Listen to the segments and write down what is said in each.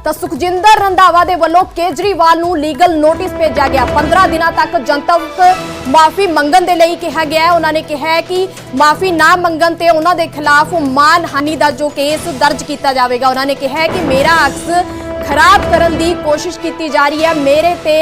ਤਾਂ ਸੁਖਜਿੰਦਰ ਰੰਧਾਵਾ ਦੇ ਵੱਲੋਂ ਕੇਜਰੀਵਾਲ ਨੂੰ ਲੀਗਲ ਨੋਟਿਸ ਭੇਜਿਆ ਗਿਆ। 15 ਦਿਨਾਂ ਤੱਕ ਜਨਤਕ ਮਾਫੀ ਮੰਗਣ ਦੇ ਲਈ ਕਿਹਾ ਗਿਆ ਹੈ। ਉਹਨਾਂ ਨੇ ਕਿਹਾ ਹੈ ਕਿ ਮਾਫੀ ਨਾ ਮੰਗਣ ਤੇ ਉਹਨਾਂ ਦੇ ਖਿਲਾਫ ਮਾਨਹਾਨੀ ਦਾ ਜੋ ਕੇਸ ਦਰਜ ਕੀਤਾ ਜਾਵੇਗਾ। ਉਹਨਾਂ ਨੇ ਕਿਹਾ ਹੈ ਕਿ ਮੇਰਾ ਅਕਸ ਖਰਾਬ ਕਰਨ ਦੀ ਕੋਸ਼ਿਸ਼ ਕੀਤੀ ਜਾ ਰਹੀ ਹੈ, ਮੇਰੇ ਤੇ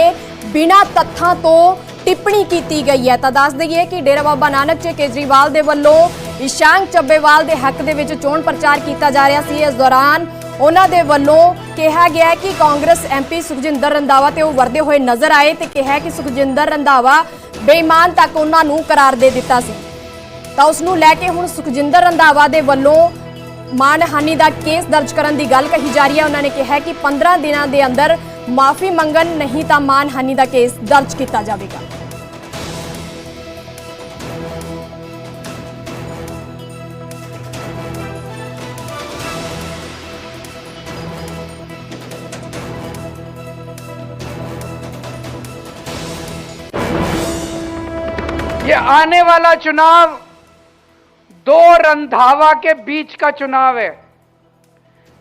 ਬਿਨਾਂ ਤੱਥਾਂ ਤੋਂ टिप्पणी की गई है। तो दस दईए कि डेरा बाबा नानक च केजरीवाल दे वल्लों ईशांक ਚੱਬੇਵਾਲ दे हक दे विच चोण प्रचार किया जा रहा सी। इस दौरान उन्हां दे वल्लों कहा गया कि कांग्रेस MP सुखजिंदर रंधावा ते वरदे हुए नज़र आए तो कहा कि सुखजिंदर रंधावा बेईमान तक उन्हां नूं करार दे दिता सी। तां उस नूं लैके हुण सुखजिंदर रंधावा दे वल्लों मानहानी का केस दर्ज करने की गल कही जा रही है। उन्होंने कहा कि 15 दिनों के अंदर माफी मंगन नहीं तो मानहानी का केस दर्ज किया जाएगा। ये आने वाला चुनाव दो रंधावा के बीच का चुनाव है।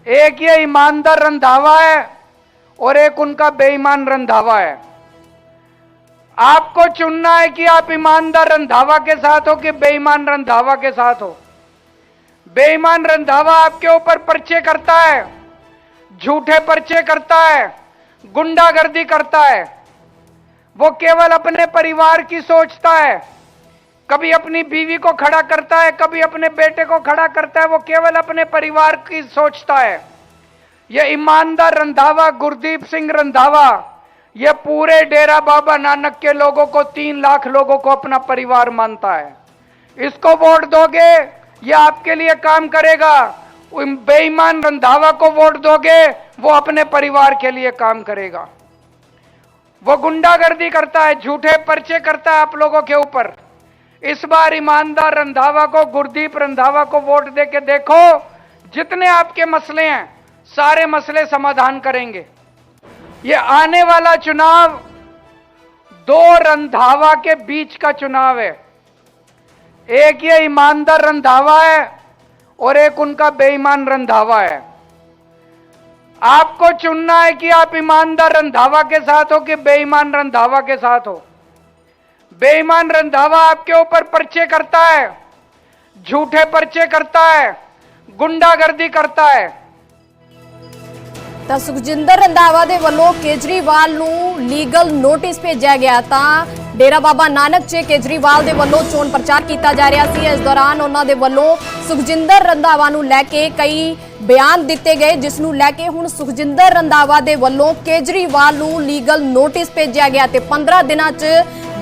एक ये ईमानदार रंधावा है और एक उनका बेईमान रंधावा है। आपको चुनना है कि आप ईमानदार रंधावा के साथ हो कि बेईमान रंधावा के साथ हो। बेईमान रंधावा आपके ऊपर पर्चे करता है, झूठे पर्चे करता है, गुंडागर्दी करता है। वो केवल अपने परिवार की सोचता है, कभी अपनी बीवी को खड़ा करता है, कभी अपने बेटे को खड़ा करता है। वो केवल अपने परिवार की सोचता है। ये ईमानदार रंधावा गुरदीप सिंह रंधावा ये पूरे डेरा बाबा नानक के लोगों को 3 लाख लोगों को अपना परिवार मानता है। इसको वोट दोगे ये आपके लिए काम करेगा। बेईमान रंधावा को वोट दोगे वो अपने परिवार के लिए काम करेगा। वो गुंडागर्दी करता है, झूठे पर्चे करता है आप लोगों के ऊपर। इस बार ईमानदार रंधावा को, गुरदीप रंधावा को वोट देके देखो, जितने आपके मसले हैं सारे मसले समाधान करेंगे। ये आने वाला चुनाव दो रंधावा के बीच का चुनाव है। एक ये ईमानदार रंधावा है और एक उनका बेईमान रंधावा है। आपको चुनना है कि आप ईमानदार रंधावा के साथ हो कि बेईमान रंधावा के साथ हो। बेईमान रंधावा आपके ऊपर पर्चे करता है, झूठे पर्चे करता है, गुंडागर्दी करता है। ਤਾਂ ਸੁਖਜਿੰਦਰ ਰੰਧਾਵਾ ਦੇ ਵੱਲੋਂ ਕੇਜਰੀਵਾਲ ਨੂੰ ਲੀਗਲ ਨੋਟਿਸ ਭੇਜਿਆ ਗਿਆ। ਤਾਂ ਡੇਰਾ ਬਾਬਾ ਨਾਨਕ 'ਚ ਕੇਜਰੀਵਾਲ ਦੇ ਵੱਲੋਂ ਚੋਣ ਪ੍ਰਚਾਰ ਕੀਤਾ ਜਾ ਰਿਹਾ ਸੀ। ਇਸ ਦੌਰਾਨ ਉਹਨਾਂ ਦੇ ਵੱਲੋਂ ਸੁਖਜਿੰਦਰ ਰੰਧਾਵਾ ਨੂੰ ਲੈ ਕੇ ਕਈ ਬਿਆਨ ਦਿੱਤੇ ਗਏ, ਜਿਸ ਨੂੰ ਲੈ ਕੇ ਹੁਣ ਸੁਖਜਿੰਦਰ ਰੰਧਾਵਾ ਦੇ ਵੱਲੋਂ ਕੇਜਰੀਵਾਲ ਨੂੰ ਲੀਗਲ ਨੋਟਿਸ ਭੇਜਿਆ ਗਿਆ ਤੇ 15 ਦਿਨਾਂ 'ਚ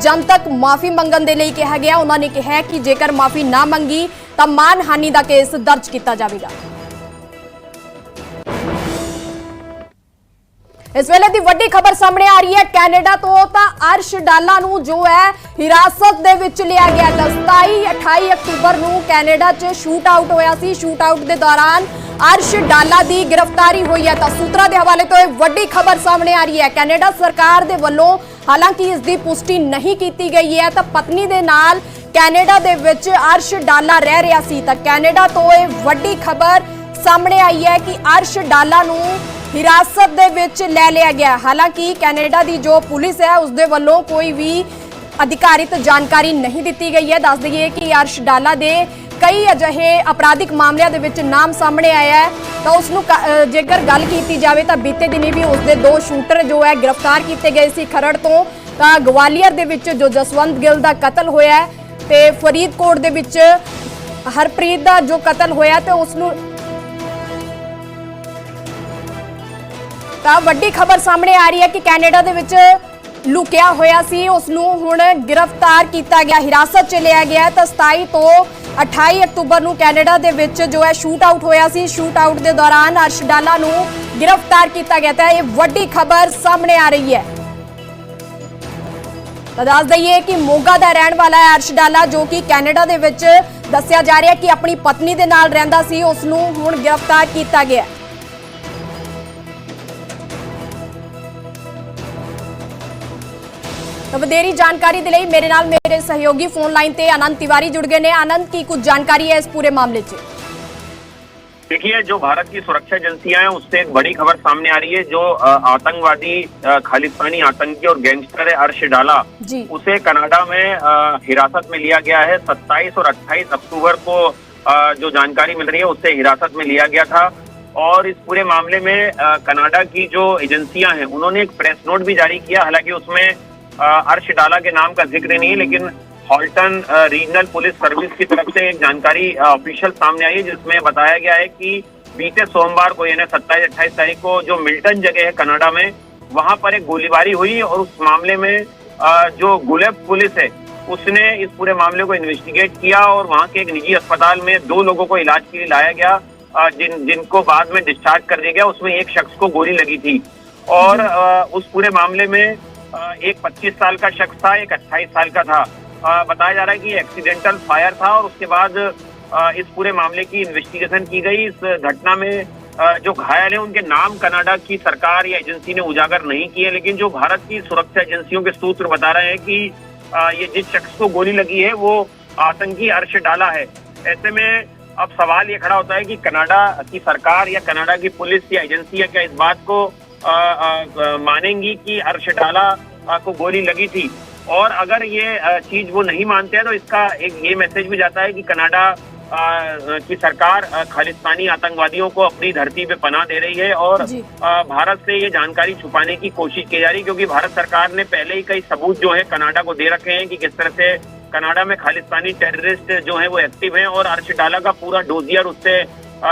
ਜਨਤਕ ਮਾਫੀ ਮੰਗਣ ਦੇ ਲਈ ਕਿਹਾ ਗਿਆ। ਉਹਨਾਂ ਨੇ ਕਿਹਾ ਕਿ ਜੇਕਰ ਮਾਫੀ ਨਾ ਮੰਗੀ ਤਾਂ ਮਾਨਹਾਨੀ ਦਾ ਕੇਸ ਦਰਜ ਕੀਤਾ ਜਾਵੇਗਾ। इस वेले की वड्डी खबर सामने आ रही है कैनेडा तो अर्श डाला नूं जो है हिरासत दे विच लिया गया। 27-28 अक्तूबर नूं कैनेडा च शूट आउट होया सी। शूट आउट के दौरान अर्श डाला की गिरफ्तारी हुई है। तो सूत्रों के हवाले तो वड्डी खबर सामने आ रही है। कैनेडा सरकार के वल्लों हालांकि इसकी पुष्टि नहीं की गई है। तो पत्नी के नाल कैनेडा दे विच अर्श डाला रह रहा सी। तो कैनेडा तो यह वड्डी खबर सामने आई है कि अर्श डाला नूं हिरासत दे विच ले लिया गया। हालांकि कैनेडा की जो पुलिस है उसके वल्लों कोई भी अधिकारित जानकारी नहीं दी गई है। दस दईए कि अर्श डाला दे कई अजिहे अपराधिक मामलों के विच नाम सामने आया है। तो उसनूं जेकर गल की जाए तो बीते दिनी भी उसके 2 शूटर जो है गिरफ्तार किए गए सी खरड़ तो। ग्वालियर दे विच जो जसवंत गिल का कतल होया है ते फरीदकोट दे विच हरप्रीत का जो कतल होया तो उसनूं ਤਾਂ ਵੱਡੀ ਖਬਰ ਸਾਹਮਣੇ ਆ ਰਹੀ ਹੈ ਕਿ ਕੈਨੇਡਾ ਦੇ ਵਿੱਚ ਲੁਕਿਆ ਹੋਇਆ ਸੀ ਉਸਨੂੰ ਹੁਣ ਗ੍ਰਿਫਤਾਰ ਕੀਤਾ ਗਿਆ, ਹਿਰਾਸਤ 'ਚ ਲਿਆ ਗਿਆ। ਤਾਂ 27 ਤੋਂ 28 ਅਕਤੂਬਰ ਨੂੰ ਕੈਨੇਡਾ ਦੇ ਵਿੱਚ ਜੋ ਹੈ ਸ਼ੂਟ ਆਊਟ ਹੋਇਆ ਸੀ। ਸ਼ੂਟ ਆਊਟ ਦੇ ਦੌਰਾਨ अर्श डाला ਨੂੰ ਗ੍ਰਿਫਤਾਰ ਕੀਤਾ ਗਿਆ। ਤਾਂ ਇਹ ਵੱਡੀ ਖਬਰ ਸਾਹਮਣੇ ਆ ਰਹੀ ਹੈ। ਤਾਂ ਦੱਸ ਦਈਏ ਕਿ ਮੋਗਾ ਦਾ ਰਹਿਣ ਵਾਲਾ ਹੈ अर्श डाला ਜੋ ਕਿ ਕੈਨੇਡਾ ਦੇ ਵਿੱਚ ਦੱਸਿਆ ਜਾ ਰਿਹਾ ਕਿ ਆਪਣੀ ਪਤਨੀ ਦੇ ਨਾਲ ਰਹਿੰਦਾ ਸੀ। ਉਸ ਨੂੰ ਹੁਣ ਗ੍ਰਿਫਤਾਰ ਕੀਤਾ ਗਿਆ। तो वधेरी जानकारी दे लई मेरे नाल मेरे सहयोगी फोन लाइन ते आनंद तिवारी जुड़ गए ने। आनंद की कुछ जानकारी है इस पूरे मामले च? देखिए, जो भारत की सुरक्षा एजेंसियां हैं उससे एक बड़ी खबर सामने आ रही है। जो आतंकवादी खालिस्तानी आतंकी और गैंगस्टर है अर्श डाला, उसे कनाडा में हिरासत में लिया गया है। 27 और 28 अक्टूबर को जो जानकारी मिल रही है उससे हिरासत में लिया गया था। और इस पूरे मामले में कनाडा की जो एजेंसियां हैं उन्होंने एक प्रेस नोट भी जारी किया। हालांकि उसमें अर्श डाला के नाम का जिक्र नहीं है, लेकिन हॉल्टन रीजनल पुलिस सर्विस की तरफ से एक जानकारी ऑफिशियल सामने आई है, जिसमें बताया गया है कि बीते सोमवार को यानी 27-28 तारीख को जो मिल्टन जगह है कनाडा में, वहां पर एक गोलीबारी हुई और उस मामले में जो गुलेब पुलिस है उसने इस पूरे मामले को इन्वेस्टिगेट किया और वहां के एक निजी अस्पताल में 2 लोगों को इलाज के लिए लाया गया, जिनको बाद में डिस्चार्ज कर दिया गया। उसमें एक शख्स को गोली लगी थी और उस पूरे मामले में एक 25 साल का शख्स था, एक 28 साल का था। बताया जा रहा है कि एक्सीडेंटल फायर था और उसके बाद इस पूरे मामले की इन्वेस्टिगेशन की गई। इस घटना में जो घायल है उनके नाम कनाडा की सरकार या एजेंसी ने उजागर नहीं किए, लेकिन जो भारत की सुरक्षा एजेंसियों के सूत्र बता रहे हैं कि ये जिस शख्स को गोली लगी है वो आतंकी अर्श डाला है। ऐसे में अब सवाल ये खड़ा होता है कि कनाडा की सरकार या कनाडा की पुलिस या एजेंसी क्या इस बात को मानेंगी कि अर्श डाला को गोली लगी थी। और अगर ये चीज वो नहीं मानते हैं तो इसका एक ये मैसेज भी जाता है कि कनाडा की सरकार खालिस्तानी आतंकवादियों को अपनी धरती पे पनाह दे रही है और भारत से ये जानकारी छुपाने की कोशिश की जा रही है, क्योंकि भारत सरकार ने पहले ही कई सबूत जो है कनाडा को दे रखे हैं कि किस तरह से कनाडा में खालिस्तानी टेररिस्ट जो है वो एक्टिव हैं और अर्श डाला का पूरा डोजियर उससे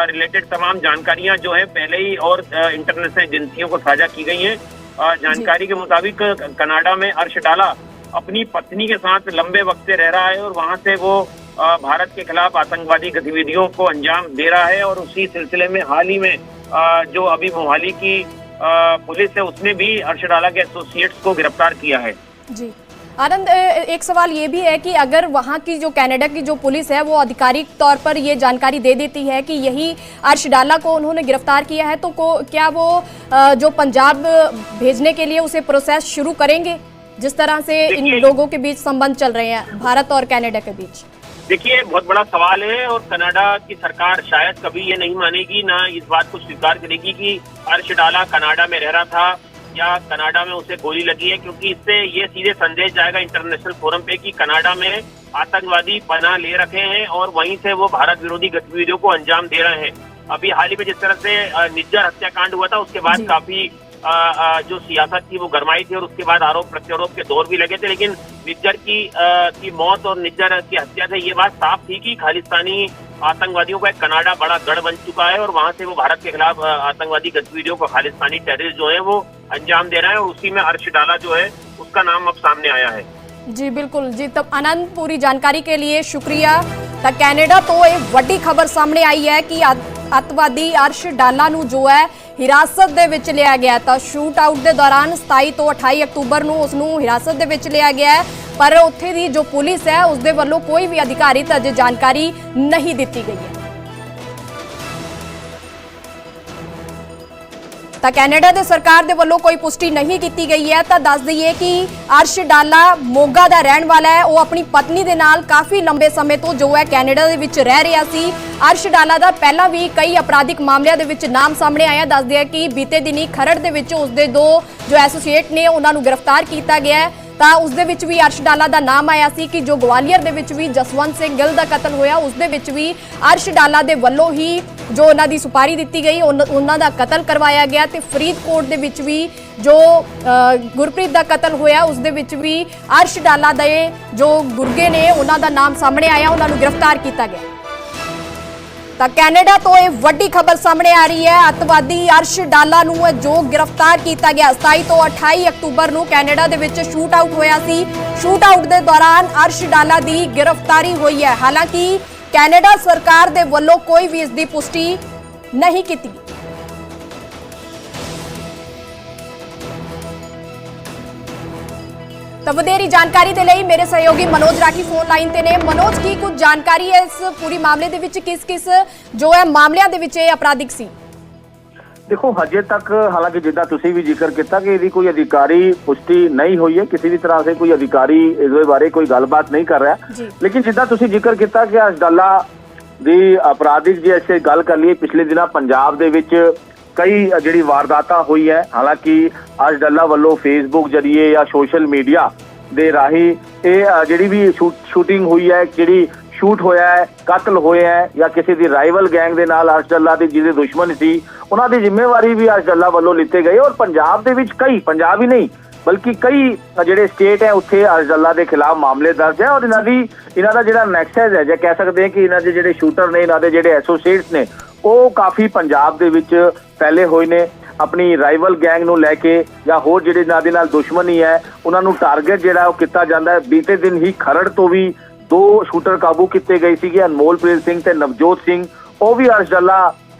रिलेटेड तमाम जानकारियां जो है पहले ही और इंटरनेशनल एजेंसियों को साझा की गई हैं। जानकारी के मुताबिक कनाडा में अर्श डाला अपनी पत्नी के साथ लंबे वक्त से रह रहा है और वहां से वो भारत के खिलाफ आतंकवादी गतिविधियों को अंजाम दे रहा है। और उसी सिलसिले में हाल ही में जो अभी मोहाली की पुलिस है उसने भी अर्श डाला के एसोसिएट्स को गिरफ्तार किया है। जी आनंद, एक सवाल ये भी है कि अगर वहाँ की जो कनाडा की जो पुलिस है वो आधिकारिक तौर पर ये जानकारी दे देती है कि यही अर्श डाला को उन्होंने गिरफ्तार किया है, तो क्या वो जो पंजाब भेजने के लिए उसे प्रोसेस शुरू करेंगे, जिस तरह से इन लोगों के बीच संबंध चल रहे हैं भारत और कनाडा के बीच? देखिए, बहुत बड़ा सवाल है और कनाडा की सरकार शायद कभी ये नहीं मानेगी, ना इस बात को स्वीकार करेगी कि अर्श डाला कनाडा में रह रहा था या कनाडा में उसे गोली लगी है, क्योंकि इससे ये सीधे संदेश जाएगा इंटरनेशनल फोरम पे कि कनाडा में आतंकवादी पनाह ले रखे हैं और वहीं से वो भारत विरोधी गतिविधियों को अंजाम दे रहे हैं। अभी हाल ही में जिस तरह से निज्जर हत्याकांड हुआ था उसके बाद काफी जो सियासत थी वो गरमाई थी और उसके बाद आरोप प्रत्यारोप के दौर भी लगे थे, लेकिन निज्जर की मौत और निज्जर की हत्या से ये बात साफ थी कि खालिस्तानी आतंकवादियों का एक कनाडा बड़ा गढ़ बन चुका है और वहां से वो भारत के खिलाफ आतंकवादी गतिविधियों को खालिस्तानी टेररिस्ट जो है वो अंजाम दे रहे हैं और उसी में अर्श डाला जो है उसका नाम अब सामने आया है। जी बिल्कुल जी, तब आनंद पूरी जानकारी के लिए शुक्रिया। तो कनाडा तो एक बड़ी खबर सामने आई है कि अतवादी अर्श डाला ਨੂੰ जो है हिरासत ਦੇ ਵਿੱਚ ਲਿਆ ਗਿਆ ਤਾਂ ਸ਼ੂਟ ਆਊਟ ਦੇ ਦੌਰਾਨ 27 ਤੋਂ 28 ਅਕਤੂਬਰ ਨੂੰ ਉਸ ਨੂੰ ਹਿਰਾਸਤ ਦੇ ਵਿੱਚ ਲਿਆ ਗਿਆ ਹੈ, ਪਰ ਉੱਥੇ ਦੀ ਜੋ ਪੁਲਿਸ ਹੈ ਉਸ ਦੇ ਵੱਲੋਂ ਕੋਈ ਵੀ ਅਧਿਕਾਰਿਤ ਅਜੇ ਜਾਣਕਾਰੀ ਨਹੀਂ ਦਿੱਤੀ ਗਈ ਹੈ। ਤਾਂ ਕੈਨੇਡਾ ਦੇ ਸਰਕਾਰ ਦੇ ਵੱਲੋਂ ਕੋਈ ਪੁਸ਼ਟੀ ਨਹੀਂ ਕੀਤੀ ਗਈ ਹੈ। ਤਾਂ ਦੱਸ ਦਈਏ ਕਿ अर्श डाला ਮੋਗਾ ਦਾ ਰਹਿਣ ਵਾਲਾ ਹੈ, ਉਹ ਆਪਣੀ ਪਤਨੀ ਦੇ ਨਾਲ ਕਾਫੀ ਲੰਬੇ ਸਮੇਂ ਤੋਂ ਜੋ ਹੈ ਕੈਨੇਡਾ ਦੇ ਵਿੱਚ ਰਹਿ ਰਿਹਾ ਸੀ। अर्श डाला ਦਾ ਪਹਿਲਾਂ ਵੀ ਕਈ ਅਪਰਾਧਿਕ ਮਾਮਲਿਆਂ ਦੇ ਵਿੱਚ ਨਾਮ ਸਾਹਮਣੇ ਆਇਆ। ਦੱਸਦੇ ਆ ਕਿ ਬੀਤੇ ਦਿਨੀ ਖਰੜ ਦੇ ਵਿੱਚ ਉਸਦੇ 2 ਜੋ ਐਸੋਸੀਏਟ ਨੇ ਉਹਨਾਂ ਨੂੰ ਗ੍ਰਿਫਤਾਰ ਕੀਤਾ ਗਿਆ ਹੈ। ਤਾਂ ਉਸ ਦੇ ਵਿੱਚ ਵੀ अर्श डाला ਦਾ ਨਾਮ ਆਇਆ ਸੀ ਕਿ ਜੋ ਗਵਾਲੀਅਰ ਦੇ ਵਿੱਚ ਵੀ ਜਸਵੰਤ ਸਿੰਘ ਗਿੱਲ ਦਾ ਕਤਲ ਹੋਇਆ ਉਸ ਦੇ ਵਿੱਚ ਵੀ अर्श डाला ਦੇ ਵੱਲੋਂ ਹੀ ਜੋ ਉਹਨਾਂ ਦੀ ਸੁਪਾਰੀ ਦਿੱਤੀ ਗਈ ਉਹਨਾਂ ਦਾ ਕਤਲ ਕਰਵਾਇਆ ਗਿਆ। ਤੇ ਫਰੀਦਕੋਟ ਦੇ ਵਿੱਚ ਵੀ ਜੋ ਗੁਰਪ੍ਰੀਤ ਦਾ ਕਤਲ ਹੋਇਆ ਉਸ ਦੇ ਵਿੱਚ ਵੀ अर्श डाला ਦੇ ਜੋ ਗੁਰਗੇ ਨੇ ਉਹਨਾਂ ਦਾ ਨਾਮ ਸਾਹਮਣੇ ਆਇਆ, ਉਹਨਾਂ ਨੂੰ ਗ੍ਰਿਫਤਾਰ ਕੀਤਾ ਗਿਆ। ਤਾਂ ਕੈਨੇਡਾ ਤੋਂ ਇਹ ਵੱਡੀ ਖਬਰ ਸਾਹਮਣੇ ਆ ਰਹੀ ਹੈ। ਅੱਤਵਾਦੀ अर्श डाला ਨੂੰ ਜੋ ਗ੍ਰਿਫਤਾਰ ਕੀਤਾ ਗਿਆ 27 ਤੋਂ 28 ਅਕਤੂਬਰ ਨੂੰ ਕੈਨੇਡਾ ਦੇ ਵਿੱਚ ਸ਼ੂਟ ਆਊਟ ਹੋਇਆ ਸੀ। ਸ਼ੂਟ ਆਊਟ ਦੇ ਦੌਰਾਨ अर्श डाला ਦੀ ਗ੍ਰਿਫਤਾਰੀ ਹੋਈ ਹੈ। ਹਾਲਾਂਕਿ ਕੈਨੇਡਾ ਸਰਕਾਰ ਦੇ ਵੱਲੋਂ ਕੋਈ ਵੀ ਇਸ ਦੀ ਪੁਸ਼ਟੀ ਨਹੀਂ ਕੀਤੀ। ਤਾਂ ਵਧੇਰੀ ਜਾਣਕਾਰੀ ਦੇ ਲਈ ਮੇਰੇ ਸਹਿਯੋਗੀ ਮਨੋਜ ਰਾਠੀ ਫੋਨ ਲਾਈਨ ਤੇ ਨੇ। ਮਨੋਜ, ਕੀ ਕੁਝ ਜਾਣਕਾਰੀ ਹੈ ਇਸ ਪੂਰੀ ਮਾਮਲੇ ਦੇ ਵਿੱਚ, ਕਿਸ ਜੋ ਹੈ ਮਾਮਲਿਆਂ ਦੇ ਵਿੱਚ ਇਹ ਅਪਰਾਧਿਕ ਸੀ? ਦੇਖੋ, ਹਜੇ ਤੱਕ ਹਾਲਾਂਕਿ ਜਿੱਦਾਂ ਤੁਸੀਂ ਵੀ ਜ਼ਿਕਰ ਕੀਤਾ ਕਿ ਇਹਦੀ ਕੋਈ ਅਧਿਕਾਰੀ ਪੁਸ਼ਟੀ ਨਹੀਂ ਹੋਈ ਹੈ, ਕਿਸੇ ਵੀ ਤਰ੍ਹਾਂ ਸੇ ਕੋਈ ਅਧਿਕਾਰੀ ਇਸ ਦੇ ਬਾਰੇ ਕੋਈ ਗੱਲਬਾਤ ਨਹੀਂ ਕਰ ਰਿਹਾ। ਲੇਕਿਨ ਜਿੱਦਾਂ ਤੁਸੀਂ ਜ਼ਿਕਰ ਕੀਤਾ ਕਿ अर्श डाला ਦੀ ਅਪਰਾਧਿਕ ਜੇ ਅਸੀਂ ਗੱਲ ਕਰ ਲਈਏ ਪਿਛਲੇ ਦਿਨਾਂ ਪੰਜਾਬ ਦੇ ਵਿੱਚ ਕਈ ਜਿਹੜੀ ਵਾਰਦਾਤਾਂ ਹੋਈ ਹੈ। ਹਾਲਾਂਕਿ ਅਰਸ਼ ਡੱਲਾ ਵੱਲੋਂ ਫੇਸਬੁੱਕ ਜਰੀਏ ਜਾਂ ਸੋਸ਼ਲ ਮੀਡੀਆ ਦੇ ਰਾਹੀਂ ਇਹ ਜਿਹੜੀ ਵੀ ਸ਼ੂਟਿੰਗ ਹੋਈ ਹੈ, ਜਿਹੜੀ ਸ਼ੂਟ ਹੋਇਆ ਹੈ, ਕਤਲ ਹੋਇਆ ਹੈ ਜਾਂ ਕਿਸੇ ਦੀ ਰਾਈਵਲ ਗੈਂਗ ਦੇ ਨਾਲ ਅਰਸ਼ ਡੱਲਾ ਦੇ ਜਿਹਦੇ ਦੁਸ਼ਮਣ ਸੀ ਉਹਨਾਂ ਦੀ ਜ਼ਿੰਮੇਵਾਰੀ ਵੀ ਅਰਸ਼ ਡੱਲਾ ਵੱਲੋਂ ਲਿੱਤੇ ਗਏ। ਔਰ ਪੰਜਾਬ ਦੇ ਵਿੱਚ ਕਈ, ਪੰਜਾਬ ਹੀ ਨਹੀਂ ਬਲਕਿ ਕਈ ਜਿਹੜੇ ਸਟੇਟ ਹੈ ਉੱਥੇ ਅਰਸ਼ ਡੱਲਾ ਦੇ ਖਿਲਾਫ ਮਾਮਲੇ ਦਰਜ ਹੈ। ਔਰ ਇਹਨਾਂ ਦਾ ਜਿਹੜਾ ਨੈਕਸਸ ਹੈ ਜਾਂ ਕਹਿ ਸਕਦੇ ਹਾਂ ਕਿ ਇਹਨਾਂ ਦੇ ਜਿਹੜੇ ਸ਼ੂਟਰ ਨੇ, ਇਹਨਾਂ ਦੇ ਜਿਹੜੇ ਐਸੋਸੀਏਟਸ ਨੇ, ਉਹ ਕਾਫੀ ਪੰਜਾਬ ਦੇ ਵਿੱਚ ਫੈਲੇ ਹੋਏ ਨੇ। ਆਪਣੀ ਰਾਈਵਲ ਗੈਂਗ ਨੂੰ ਲੈ ਕੇ ਜਾਂ ਹੋਰ ਜਿਹੜੇ ਇਹਨਾਂ ਦੇ ਨਾਲ ਦੁਸ਼ਮਣੀ ਹੈ ਉਹਨਾਂ ਨੂੰ ਟਾਰਗੇਟ ਜਿਹੜਾ ਉਹ ਕੀਤਾ ਜਾਂਦਾ ਹੈ। ਬੀਤੇ ਦਿਨ ਹੀ ਖਰੜ ਤੋਂ ਵੀ 2 ਸ਼ੂਟਰ ਕਾਬੂ ਕੀਤੇ ਗਏ ਸੀਗੇ, ਅਨਮੋਲਪ੍ਰੀਤ ਸਿੰਘ ਤੇ ਨਵਜੋਤ ਸਿੰਘ। ਉਹ ਵੀ ਅਰਸ਼ ਡੱਲਾ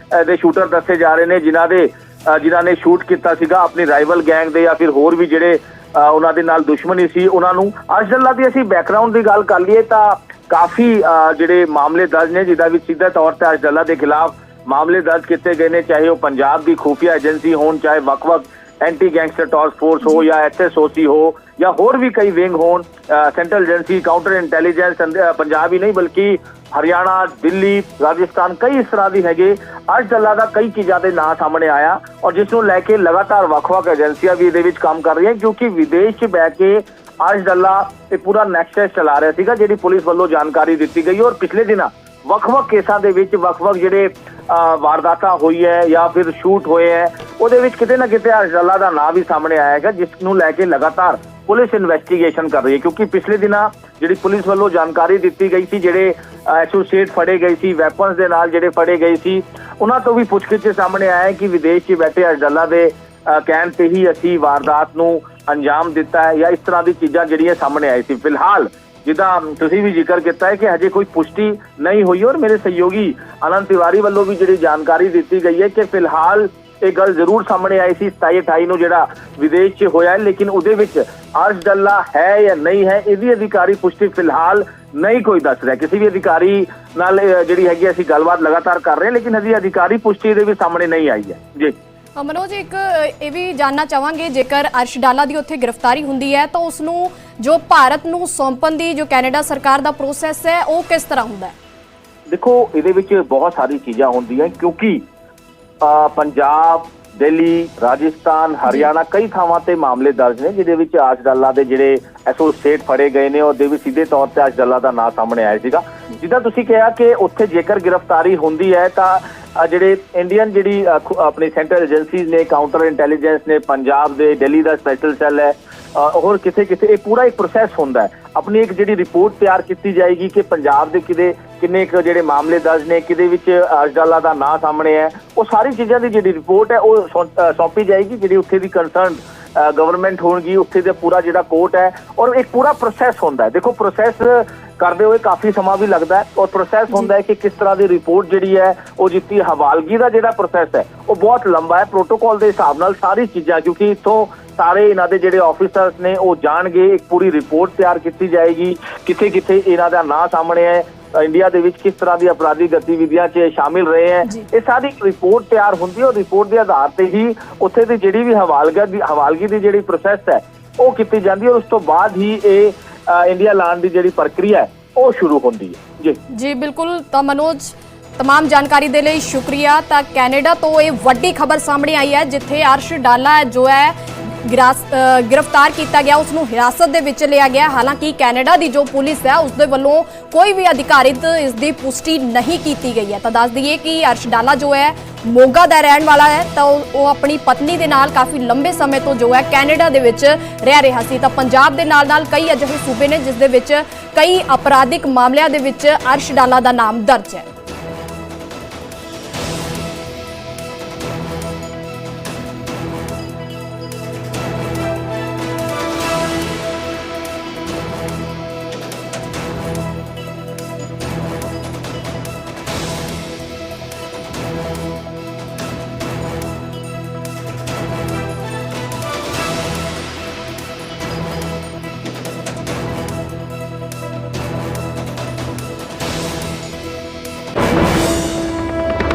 ਦੇ ਸ਼ੂਟਰ ਦੱਸੇ ਜਾ ਰਹੇ ਨੇ ਜਿਨ੍ਹਾਂ ਨੇ ਸ਼ੂਟ ਕੀਤਾ ਸੀਗਾ ਆਪਣੀ ਰਾਈਵਲ ਗੈਂਗ ਦੇ ਜਾਂ ਫਿਰ ਹੋਰ ਵੀ ਜਿਹੜੇ ਉਹਨਾਂ ਦੇ ਨਾਲ ਦੁਸ਼ਮਣੀ ਸੀ ਉਹਨਾਂ ਨੂੰ। ਅਰਸ਼ ਡੱਲਾ ਦੀ ਅਸੀਂ ਬੈਕਗ੍ਰਾਉਂਡ ਦੀ ਗੱਲ ਕਰ ਲਈਏ ਤਾਂ ਕਾਫੀ ਜਿਹੜੇ ਮਾਮਲੇ ਦਰਜ ਨੇ ਜਿਹਦਾ ਵਿੱਚ ਸਿੱਧੇ ਤੌਰ ਤੇ ਅਰਸ਼ ਡੱਲਾ ਦੇ ਖਿਲਾਫ ਮਾਮਲੇ ਦਰਜ ਕੀਤੇ ਗਏ ਨੇ, ਚਾਹੇ ਉਹ ਪੰਜਾਬ ਦੀ ਖੂਫੀਆ ਏਜੰਸੀ ਹੋਣ, ਚਾਹੇ ਵੱਖ-ਵੱਖ ਐਂਟੀ ਗੈਂਗਸਟਰ ਟਾਸਕ ਫੋਰਸ ਹੋ ਜਾਂ SSOC ਹੋ ਜਾਂ ਹੋਰ ਵੀ ਕਈ ਵਿੰਗ ਹੋਣ, central agency counter intelligence Punjab ਹੀ ਨਹੀਂ ਬਲਕਿ ਹਰਿਆਣਾ, ਦਿੱਲੀ, ਰਾਜਸਥਾਨ ਕਈ ਇਸ ਤਰ੍ਹਾਂ ਦੀ ਹੈਗੇ। ਅਰਸ਼ ਡੱਲਾ ਦਾ ਕਈ ਚੀਜ਼ਾਂ ਦੇ ਨਾਂ ਸਾਹਮਣੇ ਆਇਆ ਔਰ ਜਿਸ ਨੂੰ ਲੈ ਕੇ ਲਗਾਤਾਰ ਵੱਖ-ਵੱਖ ਏਜੰਸੀਆਂ ਵੀ ਇਹਦੇ ਵਿੱਚ ਕੰਮ ਕਰ ਰਹੀਆਂ ਕਿਉਂਕਿ ਵਿਦੇਸ਼ 'ਚ ਬਹਿ ਕੇ ਅਰਸ਼ ਡੱਲਾ ਇਹ ਪੂਰਾ ਨੈਕਸਸ ਚਲਾ ਰਿਹਾ ਸੀਗਾ, ਜਿਹੜੀ ਪੁਲਿਸ ਵੱਲੋਂ ਜਾਣਕਾਰੀ ਦਿੱਤੀ ਗਈ। ਔਰ ਪਿਛਲੇ ਦਿਨਾਂ ਵੱਖ-ਵੱਖ ਕੇਸਾਂ ਦੇ ਵਿੱਚ ਵੱਖ-ਵੱਖ ਜਿਹੜੇ ਵਾਰਦਾਤਾਂ ਹੋਈ ਹੈ ਜਾਂ ਫਿਰ ਸ਼ੂਟ ਹੋਏ ਹੈ ਉਹਦੇ ਵਿੱਚ ਕਿਤੇ ਨਾ ਕਿਤੇ ਅਰਸ਼ ਡੱਲਾ ਦਾ ਨਾਂ ਵੀ ਸਾਹਮਣੇ ਆਇਆ ਹੈਗਾ, ਜਿਸ ਨੂੰ ਲੈ ਕੇ ਲਗਾਤਾਰ ਪੁਲਿਸ ਇਨਵੈਸਟੀਗੇਸ਼ਨ ਕਰ ਰਹੀ ਹੈ ਕਿਉਂਕਿ ਪਿਛਲੇ ਦਿਨਾਂ ਜਿਹੜੀ ਪੁਲਿਸ ਵੱਲੋਂ ਜਾਣਕਾਰੀ ਦਿੱਤੀ ਗਈ ਸੀ, ਜਿਹੜੇ ਐਸੋਸੀਏਟ ਫੜੇ ਗਏ ਸੀ, ਵੈਪਨਸ ਦੇ ਨਾਲ ਜਿਹੜੇ ਫੜੇ ਗਏ ਸੀ, ਉਹਨਾਂ ਤੋਂ ਵੀ ਪੁੱਛਗਿੱਛ ਸਾਹਮਣੇ ਆਇਆ ਹੈ ਕਿ ਵਿਦੇਸ਼ 'ਚ ਬੈਠੇ ਅਰਸ਼ ਡੱਲਾ ਦੇ ਕਹਿਣ ਤੇ ਹੀ ਅਸੀਂ ਵਾਰਦਾਤ ਨੂੰ ਅੰਜਾਮ ਦਿੱਤਾ ਹੈ ਜਾਂ ਇਸ ਤਰ੍ਹਾਂ ਦੀ ਚੀਜ਼ਾਂ ਜਿਹੜੀਆਂ ਸਾਹਮਣੇ ਆਈ ਸੀ। ਫਿਲਹਾਲ ਜਿੱਦਾਂ ਤੁਸੀਂ ਵੀ ਜ਼ਿਕਰ ਕੀਤਾ ਹੈ ਕਿ ਹਜੇ ਕੋਈ ਪੁਸ਼ਟੀ ਨਹੀਂ ਹੋਈ ਔਰ ਮੇਰੇ ਸਹਿਯੋਗੀ ਆਨੰਦ ਤਿਵਾਰੀ ਵੱਲੋਂ ਵੀ ਜਿਹੜੀ ਜਾਣਕਾਰੀ ਦਿੱਤੀ ਗਈ ਹੈ ਕਿ ਫਿਲਹਾਲ ਇਹ ਗੱਲ ਜ਼ਰੂਰ ਸਾਹਮਣੇ ਆਈ ਸੀ 27-28 ਨੂੰ ਜਿਹੜਾ ਵਿਦੇਸ਼ 'ਚ ਹੋਇਆ, ਲੇਕਿਨ ਉਹਦੇ ਵਿੱਚ ਅਰਸ਼ ਡੱਲਾ ਹੈ ਜਾਂ ਨਹੀਂ ਹੈ ਇਹਦੀ ਅਧਿਕਾਰੀ ਪੁਸ਼ਟੀ ਫਿਲਹਾਲ ਨਹੀਂ ਕੋਈ ਦੱਸ ਰਿਹਾ। ਕਿਸੇ ਵੀ ਅਧਿਕਾਰੀ ਨਾਲ ਜਿਹੜੀ ਹੈਗੀ ਅਸੀਂ ਗੱਲਬਾਤ ਲਗਾਤਾਰ ਕਰ ਰਹੇ ਹਾਂ ਲੇਕਿਨ ਹਜੇ ਅਧਿਕਾਰੀ ਪੁਸ਼ਟੀ ਇਹਦੇ ਵੀ ਸਾਹਮਣੇ ਨਹੀਂ ਆਈ ਹੈ। ਜੀ ਮਨੋਜ, ਇੱਕ ਇਹ ਵੀ ਜਾਨਣਾ ਚਾਹਾਂਗੇ ਜੇਕਰ ਅਰਸ਼ ਡੱਲਾ ਦੀ ਉੱਥੇ ਗ੍ਰਿਫਤਾਰੀ ਹੁੰਦੀ ਹੈ ਤਾਂ ਉਸ ਨੂੰ ਜੋ ਭਾਰਤ ਨੂੰ ਸੌਂਪਣ ਦੀ ਜੋ ਕੈਨੇਡਾ ਸਰਕਾਰ ਦਾ ਪ੍ਰੋਸੈਸ ਹੈ ਉਹ ਕਿਸ ਤਰ੍ਹਾਂ ਹੁੰਦਾ ਹੈ? ਦੇਖੋ ਇਹਦੇ ਵਿੱਚ ਬਹੁਤ ਸਾਰੀ ਚੀਜ਼ਾਂ ਹੁੰਦੀਆਂ ਕਿਉਂਕਿ ਪੰਜਾਬ, ਦਿੱਲੀ, ਰਾਜਸਥਾਨ, ਹਰਿਆਣਾ ਕਈ ਥਾਵਾਂ ਤੇ ਮਾਮਲੇ ਦਰਜ ਨੇ ਜਿਹਦੇ ਵਿੱਚ ਅਰਸ਼ ਡੱਲਾ ਦੇ ਜਿਹੜੇ ਐਸੋਸੀਏਟ ਫੜੇ ਗਏ ਨੇ ਉਹਦੇ ਵਿੱਚ ਸਿੱਧੇ ਤੌਰ ਤੇ ਅਰਸ਼ ਡੱਲਾ ਦਾ ਨਾਂ ਸਾਹਮਣੇ ਆਇਆ ਸੀਗਾ। ਜਿੱਦਾਂ ਤੁਸੀਂ ਕਿਹਾ ਕਿ ਉੱਥੇ ਜੇਕਰ ਗ੍ਰਿਫਤਾਰੀ ਹੁੰਦੀ ਹੈ ਤਾਂ ਜਿਹੜੇ ਇੰਡੀਅਨ ਜਿਹੜੀ ਆਪਣੀ ਸੈਂਟਰਲ ਏਜੰਸੀਜ਼ ਨੇ, ਕਾਊਂਟਰ ਇੰਟੈਲੀਜੈਂਸ ਨੇ, ਪੰਜਾਬ ਦੇ, ਦਿੱਲੀ ਦਾ ਸਪੈਸ਼ਲ ਸੈੱਲ ਹੈ, ਹੋਰ ਕਿਤੇ ਇਹ ਪੂਰਾ ਇੱਕ ਪ੍ਰੋਸੈਸ ਹੁੰਦਾ ਹੈ। ਆਪਣੀ ਇੱਕ ਜਿਹੜੀ ਰਿਪੋਰਟ ਤਿਆਰ ਕੀਤੀ ਜਾਏਗੀ ਕਿ ਪੰਜਾਬ ਦੇ ਕਿੰਨੇ ਜਿਹੜੇ ਮਾਮਲੇ ਦਰਜ ਨੇ, ਕਿਹਦੇ ਵਿੱਚ ਅਰਸ਼ ਡੱਲਾ ਦਾ ਨਾਂ ਸਾਹਮਣੇ ਹੈ, ਉਹ ਸਾਰੀ ਚੀਜ਼ਾਂ ਦੀ ਜਿਹੜੀ ਰਿਪੋਰਟ ਹੈ ਉਹ ਸੌਂਪੀ ਜਾਏਗੀ ਜਿਹੜੀ ਉੱਥੇ ਦੀ ਕੰਸਰਨ ਗਵਰਨਮੈਂਟ ਹੋਣਗੀ, ਉੱਥੇ ਦਾ ਪੂਰਾ ਜਿਹੜਾ ਕੋਰਟ ਹੈ ਔਰ ਇੱਕ ਪੂਰਾ ਪ੍ਰੋਸੈਸ ਹੁੰਦਾ ਹੈ। ਦੇਖੋ ਪ੍ਰੋਸੈਸ ਕਰਦੇ ਹੋਏ ਕਾਫੀ ਸਮਾਂ ਵੀ ਲੱਗਦਾ ਹੈ ਔਰ ਪ੍ਰੋਸੈਸ ਹੁੰਦਾ ਹੈ ਕਿ ਕਿਸ ਤਰ੍ਹਾਂ ਦੀ ਰਿਪੋਰਟ ਜਿਹੜੀ ਹੈ ਉਹ ਜਿੱਤੀ ਹਵਾਲਗੀ ਦਾ ਜਿਹੜਾ ਪ੍ਰੋਸੈਸ ਹੈ ਉਹ ਬਹੁਤ ਲੰਬਾ ਹੈ। ਪ੍ਰੋਟੋਕਾਲ ਦੇ ਹਿਸਾਬ ਨਾਲ ਸਾਰੀ ਚੀਜ਼ਾਂ ਕਿਉਂਕਿ ਇੱਥੋਂ ਸਾਰੇ ਇਹਨਾਂ ਦੇ ਜਿਹੜੇ ਆਫਿਸਰਸ ਨੇ ਉਹ ਜਾਣਗੇ, ਇੱਕ ਪੂਰੀ ਰਿਪੋਰਟ ਤਿਆਰ ਕੀਤੀ ਜਾਏਗੀ ਕਿੱਥੇ ਇਹਨਾਂ ਦਾ ਨਾਂ ਸਾਹਮਣੇ ਹੈ, ਇੰਡੀਆ ਦੇ ਵਿੱਚ ਕਿਸ ਤਰ੍ਹਾਂ ਦੀ ਅਪਰਾਧੀ ਗਤੀਵਿਧੀਆਂ 'ਚ ਸ਼ਾਮਿਲ ਰਹੇ ਹੈ, ਇਹ ਸਾਰੀ ਰਿਪੋਰਟ ਤਿਆਰ ਹੁੰਦੀ ਹੈ ਔਰ ਰਿਪੋਰਟ ਦੇ ਆਧਾਰ ਤੇ ਹੀ ਉੱਥੇ ਦੀ ਜਿਹੜੀ ਵੀ ਹਵਾਲਗੀ ਦੀ ਜਿਹੜੀ ਪ੍ਰੋਸੈਸ ਹੈ ਉਹ ਕੀਤੀ ਜਾਂਦੀ ਹੈ ਔਰ ਉਸ ਤੋਂ ਬਾਅਦ ਹੀ ਇਹ ਇੰਡੀਆ ਲਾਉਣ ਦੀ ਜਿਹੜੀ ਪ੍ਰਕਿਰਿਆ ਉਹ ਸ਼ੁਰੂ ਹੁੰਦੀ ਹੈ। ਜੀ ਬਿਲਕੁਲ। ਤਾਂ ਮਨੋਜ, तमाम जानकारी दे लिए शुक्रिया। तो कैनेडा तो ये वड्डी खबर सामने आई है जिथे अर्श डाला जो है गिरफ्तार किया गया, उसनू हिरासत दे विच लिया गया। हालांकि कैनेडा की जो पुलिस है उसके वालों कोई भी अधिकारित इसकी पुष्टि नहीं की गई है। तो दस दईए कि अर्श डाला जो है मोगा का रहने वाला है, तो वो अपनी पत्नी के नाल काफ़ी लंबे समय तो जो है कैनेडा दे विच रह रहा सी। तो पंजाब के नाल कई अजिहे सूबे ने जिस दे विच कई अपराधिक मामलों के विच अर्श डाला का नाम दर्ज है।